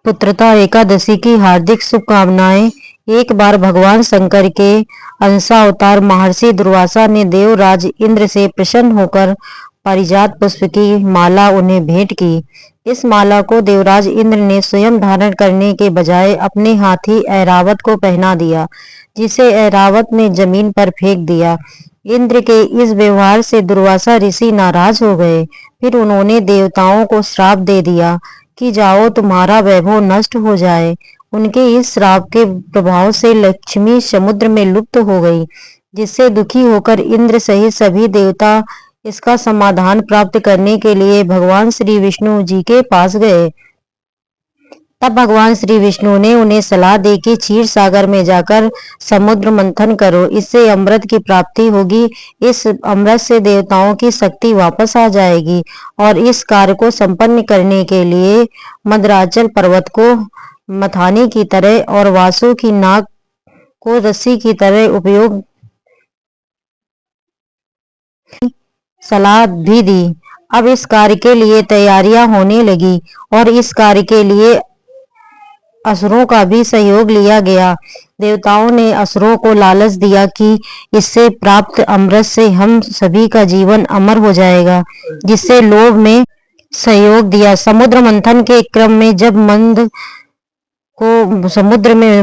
पुत्रता एकादशी की हार्दिक शुभकामनाएं। एक बार भगवान शंकर के अंशावतार महर्षि दुर्वासा ने देवराज इंद्र से प्रसन्न होकर पारिजात पुष्प की माला उन्हें भेंट की। इस माला को देवराज इंद्र ने स्वयं धारण करने के बजाय अपने हाथी ऐरावत को पहना दिया, जिसे ऐरावत ने जमीन पर फेंक दिया। इंद्र के इस व्यवहार से दुर्वासा ऋषि नाराज हो गए। फिर उन्होंने देवताओं को श्राप दे दिया कि जाओ, तुम्हारा वैभव नष्ट हो जाए। उनके इस श्राप के प्रभाव से लक्ष्मी समुद्र में लुप्त हो गई, जिससे दुखी होकर इंद्र सहित सभी देवता इसका समाधान प्राप्त करने के लिए भगवान श्री विष्णु जी के पास गए। तब भगवान श्री विष्णु ने उन्हें सलाह दी कि क्षीर सागर में जाकर समुद्र मंथन करो, इससे अमृत की प्राप्ति होगी। इस अमृत से देवताओं की शक्ति वापस आ जाएगी और इस कार्य को संपन्न करने के लिए मंदराचल पर्वत को मथानी की तरह और वासु की नाक को रस्सी की तरह उपयोग सलाह भी दी। अब इस कार्य के लिए तैयारियां होने लगी और इस कार्य के लिए असुरों का भी सहयोग लिया गया। देवताओं ने असुरों को लालच दिया कि इससे प्राप्त अमृत से हम सभी का जीवन अमर हो जाएगा, जिससे लोभ में सहयोग दिया। समुद्र मंथन के क्रम में जब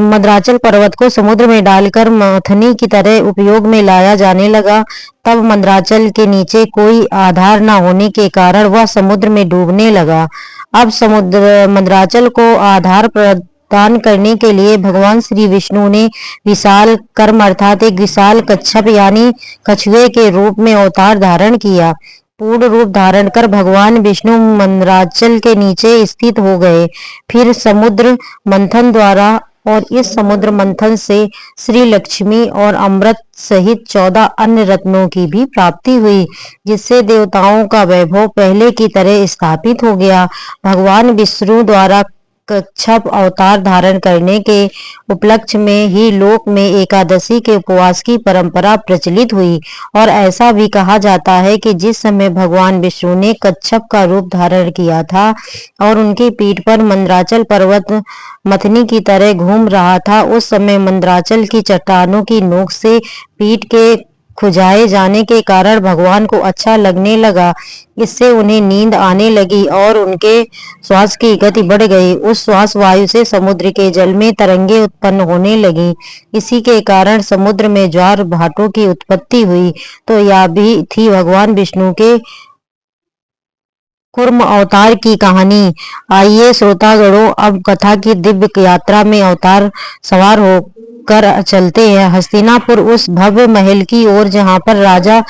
मंदराचल पर्वत को समुद्र में डालकर मथनी की तरह उपयोग में लाया जाने लगा, तब मंदराचल के नीचे कोई आधार न होने के कारण वह समुद्र में डूबने लगा। अब मंदराचल को आधार प्रदान करने के लिए भगवान श्री विष्णु ने विशाल कर्म अर्थात एक विशाल कच्छप यानी कछुए के रूप में अवतार धारण किया। पूर्ण रूप धारण कर भगवान विष्णु मंदराचल के नीचे स्थित हो गए। फिर समुद्र मंथन द्वारा और इस समुद्र मंथन से श्री लक्ष्मी और अमृत सहित 14 अन्य रत्नों की भी प्राप्ति हुई, जिससे देवताओं का वैभव पहले की तरह स्थापित हो गया। भगवान विष्णु द्वारा कच्छप अवतार धारण करने के उपलक्ष्य में ही लोक में एकादशी के उपवास की परंपरा प्रचलित हुई और ऐसा भी कहा जाता है कि जिस समय भगवान विष्णु ने कच्छप का रूप धारण किया था और उनकी पीठ पर मंदराचल पर्वत मथनी की तरह घूम रहा था, उस समय मंदराचल की चट्टानों की नोक से पीठ के खुजाए जाने के कारण भगवान को अच्छा लगने लगा। इससे उन्हें नींद आने लगी और उनके श्वास की गति बढ़ गई। उस श्वास वायु से समुद्र के जल में तरंगे उत्पन्न होने लगी। इसी के कारण समुद्र में ज्वार भाटों की उत्पत्ति हुई। तो यह भी थी भगवान विष्णु के कूर्म अवतार की कहानी। आइए श्रोतागणों, अब कथा की दिव्य यात्रा में अवतार सवार होकर चलते हैं हस्तिनापुर, उस भव्य महल की ओर जहां पर राजा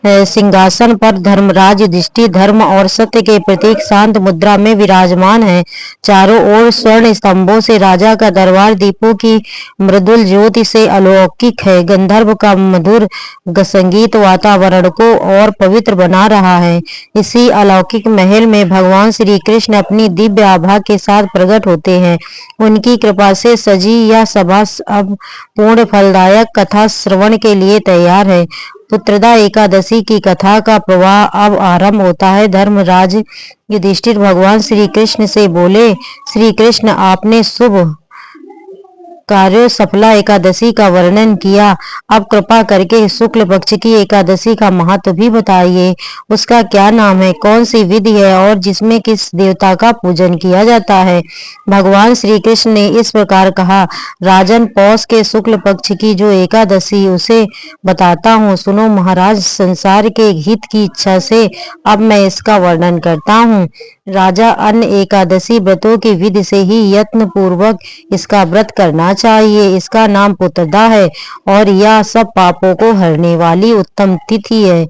सिंहासन पर धर्मराज युधिष्ठिर धर्म और सत्य के प्रतीक शांत मुद्रा में विराजमान है। चारों ओर स्वर्ण स्तंभों से राजा का दरबार दीपों की मृदुल ज्योति से अलौकिक है। गंधर्व का मधुर संगीत वातावरण को और पवित्र बना रहा है। इसी अलौकिक महल में भगवान श्री कृष्ण अपनी दिव्य आभा के साथ प्रकट होते हैं। उनकी कृपा से सजी यह सभा अब पूर्ण फलदायक कथा श्रवण के लिए तैयार है। पुत्रदा एकादशी की कथा का प्रवाह अब आरंभ होता है। धर्मराज युधिष्ठिर भगवान श्री कृष्ण से बोले, श्री कृष्ण, आपने शुभ कार्य सफला एकादशी का वर्णन किया, अब कृपा करके शुक्ल पक्ष की एकादशी का महत्व भी बताइए। उसका क्या नाम है, कौन सी विधि है और जिसमें किस देवता का पूजन किया जाता है। भगवान श्री कृष्ण ने इस प्रकार कहा, राजन, पौष के शुक्ल पक्ष की जो एकादशी उसे बताता हूँ, सुनो महाराज। संसार के हित की इच्छा से अब मैं इसका वर्णन करता हूँ। राजा, अन्य एकादशी व्रतों की विधि से ही यत्न पूर्वक इसका व्रत करना चाहिए। इसका नाम पुत्रदा है और यह सब पापों को हरने वाली उत्तम तिथि है,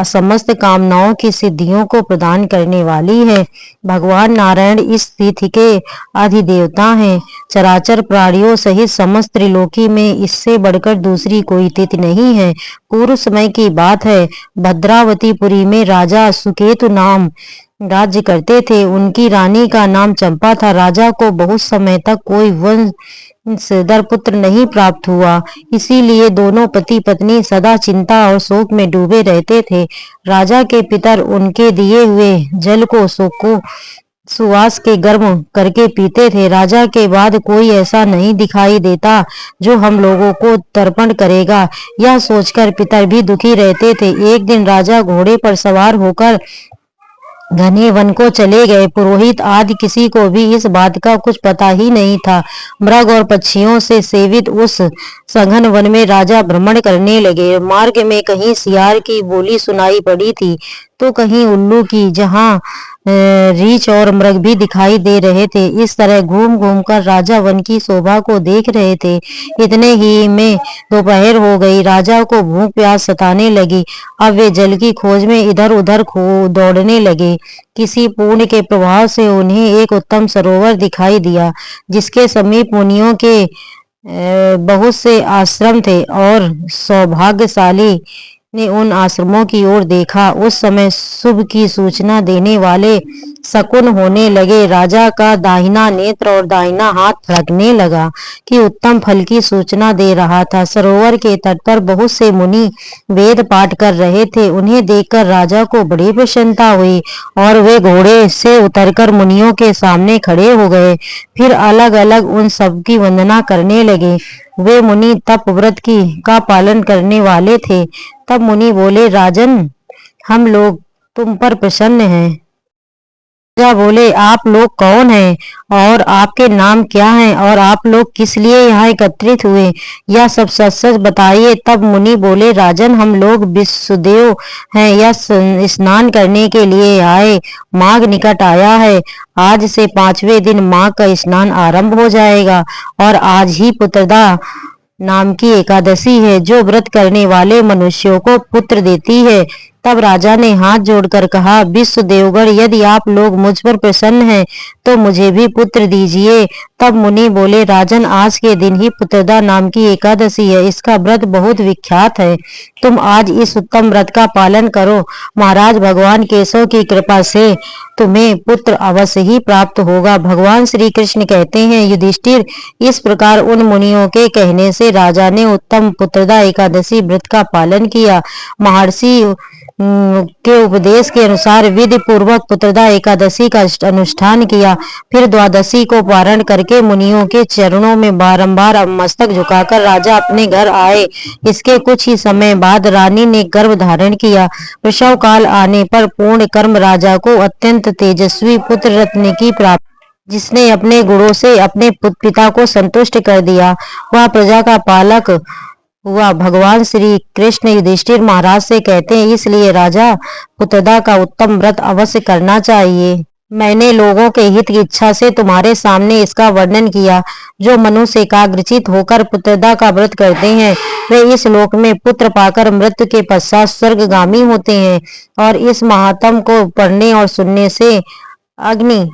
समस्त कामनाओं की सिद्धियों को प्रदान करने वाली है। भगवान नारायण इस तिथि के अधिदेवता हैं। चराचर प्राणियों सहित समस्त त्रिलोकी में इससे बढ़कर दूसरी कोई तिथि नहीं है। पूर्व समय की बात है, भद्रावतीपुरी में राजा सुकेतु नाम राज्य करते थे। उनकी रानी का नाम चंपा था। राजा को बहुत समय तक कोई वंशधर पुत्र नहीं प्राप्त हुआ, इसीलिए दोनों पति पत्नी सदा चिंता और शोक में डूबे रहते थे। राजा के पितर उनके दिए हुए जल को सुवास के गर्म करके पीते थे। राजा के बाद कोई ऐसा नहीं दिखाई देता जो हम लोगों को तर्पण करेगा, यह सोचकर पितर भी दुखी रहते थे। एक दिन राजा घोड़े पर सवार होकर घने वन को चले गए। पुरोहित आदि किसी को भी इस बात का कुछ पता ही नहीं था। मृग और पक्षियों से सेवित उस सघन वन में राजा भ्रमण करने लगे। मार्ग में कहीं सियार की बोली सुनाई पड़ी थी तो कहीं उल्लू की, जहाँ रीछ और मृग भी दिखाई दे रहे थे। इस तरह घूम घूम कर राजा वन की शोभा को देख रहे थे। इतने ही में दोपहर हो गई। राजा को भूख प्यास सताने लगी। अब वे जल की खोज में इधर उधर दौड़ने लगे। किसी पुण्य के प्रभाव से उन्हें एक उत्तम सरोवर दिखाई दिया, जिसके समीप मुनियों के बहुत से आश्रम थे और सौभाग्यशाली ने उन आश्रमों की ओर देखा। उस समय शुभ की सूचना देने वाले शकुन होने लगे। राजा का दाहिना नेत्र और दाहिना हाथ फड़कने लगा कि उत्तम फल की सूचना दे रहा था। सरोवर के तट पर बहुत से मुनि वेद पाठ कर रहे थे। उन्हें देखकर राजा को बड़ी प्रसन्नता हुई और वे घोड़े से उतरकर मुनियों के सामने खड़े हो गए। फिर अलग अलग उन सब की वंदना करने लगे। वे मुनि तप व्रत की का पालन करने वाले थे। तब मुनि बोले, राजन, हम लोग तुम पर प्रसन्न हैं। राजा बोले, आप लोग कौन हैं और आपके नाम क्या हैं और आप लोग किस लिए यहाँ एकत्रित हुए, यह सब सच सच बताइए। तब मुनि बोले, राजन, हम लोग विश्वदेव हैं, यह स्नान करने के लिए आए। माघ निकट आया है। आज से 5वें दिन माघ का स्नान आरंभ हो जाएगा और आज ही पुत्रदा नाम की एकादशी है, जो व्रत करने वाले मनुष्यों को पुत्र देती है। तब राजा ने हाथ जोड़कर कहा, विश्व देवगण, यदि आप लोग मुझ पर प्रसन्न हैं तो मुझे भी पुत्र दीजिए। तब मुनि बोले, राजन, आज के दिन ही पुत्रदा नाम की एकादशी है। इसका व्रत बहुत विख्यात है। तुम आज इस उत्तम व्रत का पालन करो। महाराज, भगवान केशव की कृपा से तुम्हें पुत्र अवश्य ही प्राप्त होगा। भगवान श्री कृष्ण कहते हैं, युधिष्ठिर, इस प्रकार उन मुनियों के कहने से राजा ने उत्तम पुत्रदा एकादशी व्रत का पालन किया। महर्षि के उपदेश के अनुसार विधि पूर्वक पुत्रदा एकादशी का अनुष्ठान किया। फिर द्वादशी को पारण करके मुनियों के चरणों में बारंबार मस्तक झुकाकर राजा अपने घर आए। इसके कुछ ही समय बाद रानी ने गर्भ धारण किया। प्रसव काल आने पर पूर्ण कर्म राजा को अत्यंत तेजस्वी पुत्र रत्न की प्राप्ति, जिसने अपने गुणों से अपने पिता को संतुष्ट कर दिया। वह प्रजा का पालक हुआ। भगवान श्री कृष्ण युधिष्ठिर महाराज से कहते हैं, इसलिए राजा, पुत्रदा का उत्तम व्रत अवश्य करना चाहिए। मैंने लोगों के हित की इच्छा से तुम्हारे सामने इसका वर्णन किया। जो मनुष्य एकाग्रचित होकर पुत्रदा का व्रत करते हैं, वे इस लोक में पुत्र पाकर मृत्यु के पश्चात स्वर्गगामी होते हैं। और इस महात्म को पढ़ने और सुनने से अग्नि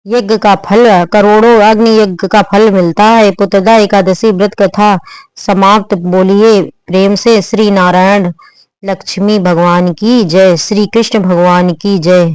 यज्ञ का फल, करोड़ों अग्नि यज्ञ का फल मिलता है। पुत्रदा एकादशी व्रत कथा समाप्त। बोलिए प्रेम से श्री नारायण लक्ष्मी भगवान की जय, श्री कृष्ण भगवान की जय।